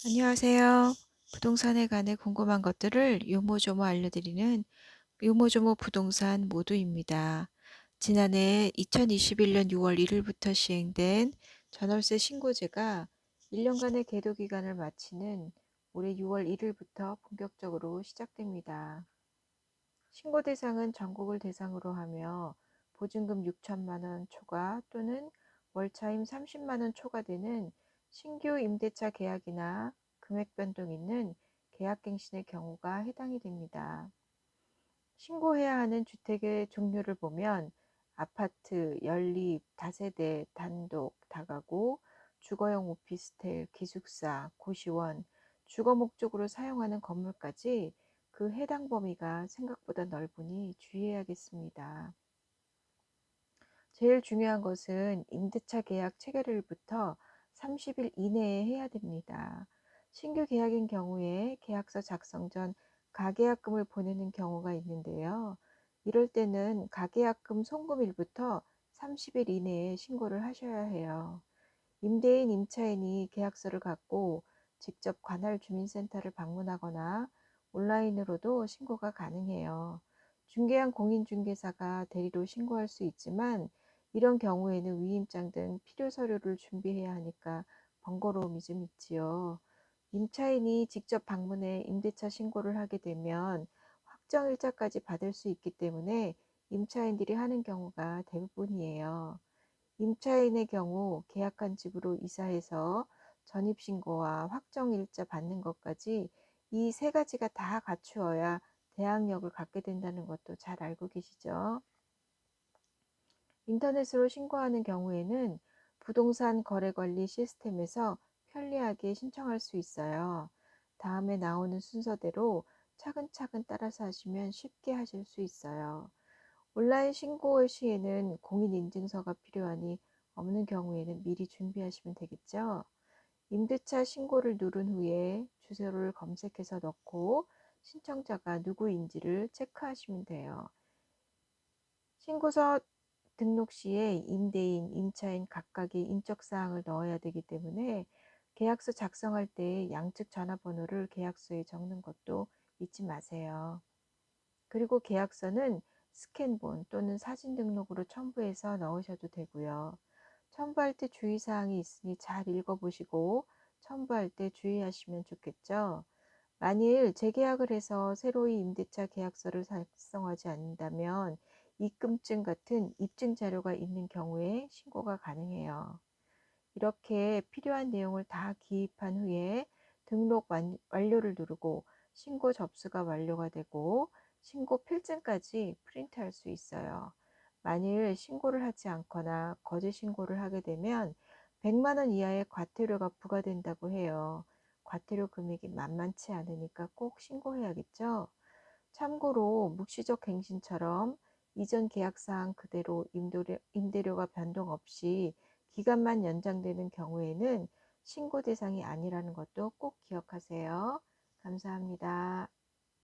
안녕하세요. 부동산에 관해 궁금한 것들을 요모조모 알려드리는 요모조모 부동산 모두입니다. 지난해 2021년 6월 1일부터 시행된 전월세 신고제가 1년간의 계도 기간을 마치는 올해 6월 1일부터 본격적으로 시작됩니다. 신고 대상은 전국을 대상으로 하며 보증금 6천만 원 초과 또는 월차임 30만 원 초과되는 신규 임대차 계약이나 금액 변동 있는 계약갱신의 경우가 해당이 됩니다. 신고해야 하는 주택의 종류를 보면 아파트, 연립, 다세대, 단독, 다가구, 주거용 오피스텔, 기숙사, 고시원, 주거 목적으로 사용하는 건물까지 그 해당 범위가 생각보다 넓으니 주의해야겠습니다. 제일 중요한 것은 임대차 계약 체결일부터 30일 이내에 해야 됩니다. 신규 계약인 경우에 계약서 작성 전 가계약금을 보내는 경우가 있는데요. 이럴 때는 가계약금 송금일부터 30일 이내에 신고를 하셔야 해요. 임대인, 임차인이 계약서를 갖고 직접 관할 주민센터를 방문하거나 온라인으로도 신고가 가능해요. 중개한 공인중개사가 대리로 신고할 수 있지만 이런 경우에는 위임장 등 필요 서류를 준비해야 하니까 번거로움이 좀 있지요. 임차인이 직접 방문해 임대차 신고를 하게 되면 확정일자까지 받을 수 있기 때문에 임차인들이 하는 경우가 대부분이에요. 임차인의 경우 계약한 집으로 이사해서 전입신고와 확정일자 받는 것까지 이 세 가지가 다 갖추어야 대항력을 갖게 된다는 것도 잘 알고 계시죠? 인터넷으로 신고하는 경우에는 부동산 거래관리 시스템에서 편리하게 신청할 수 있어요. 다음에 나오는 순서대로 차근차근 따라서 하시면 쉽게 하실 수 있어요. 온라인 신고 시에는 공인인증서가 필요하니 없는 경우에는 미리 준비하시면 되겠죠. 임대차 신고를 누른 후에 주소를 검색해서 넣고 신청자가 누구인지를 체크하시면 돼요. 신고서 등록 시에 임대인, 임차인 각각의 인적사항을 넣어야 되기 때문에 계약서 작성할 때 양측 전화번호를 계약서에 적는 것도 잊지 마세요. 그리고 계약서는 스캔본 또는 사진 등록으로 첨부해서 넣으셔도 되고요. 첨부할 때 주의사항이 있으니 잘 읽어보시고 첨부할 때 주의하시면 좋겠죠. 만일 재계약을 해서 새로이 임대차 계약서를 작성하지 않는다면 입금증 같은 입증 자료가 있는 경우에 신고가 가능해요. 이렇게 필요한 내용을 다 기입한 후에 등록 완료를 누르고 신고 접수가 완료가 되고 신고 필증까지 프린트할 수 있어요. 만일 신고를 하지 않거나 거짓 신고를 하게 되면 100만 원 이하의 과태료가 부과된다고 해요. 과태료 금액이 만만치 않으니까 꼭 신고해야겠죠. 참고로 묵시적 갱신처럼 이전 계약사항 그대로 임대료가 변동 없이 기간만 연장되는 경우에는 신고 대상이 아니라는 것도 꼭 기억하세요. 감사합니다.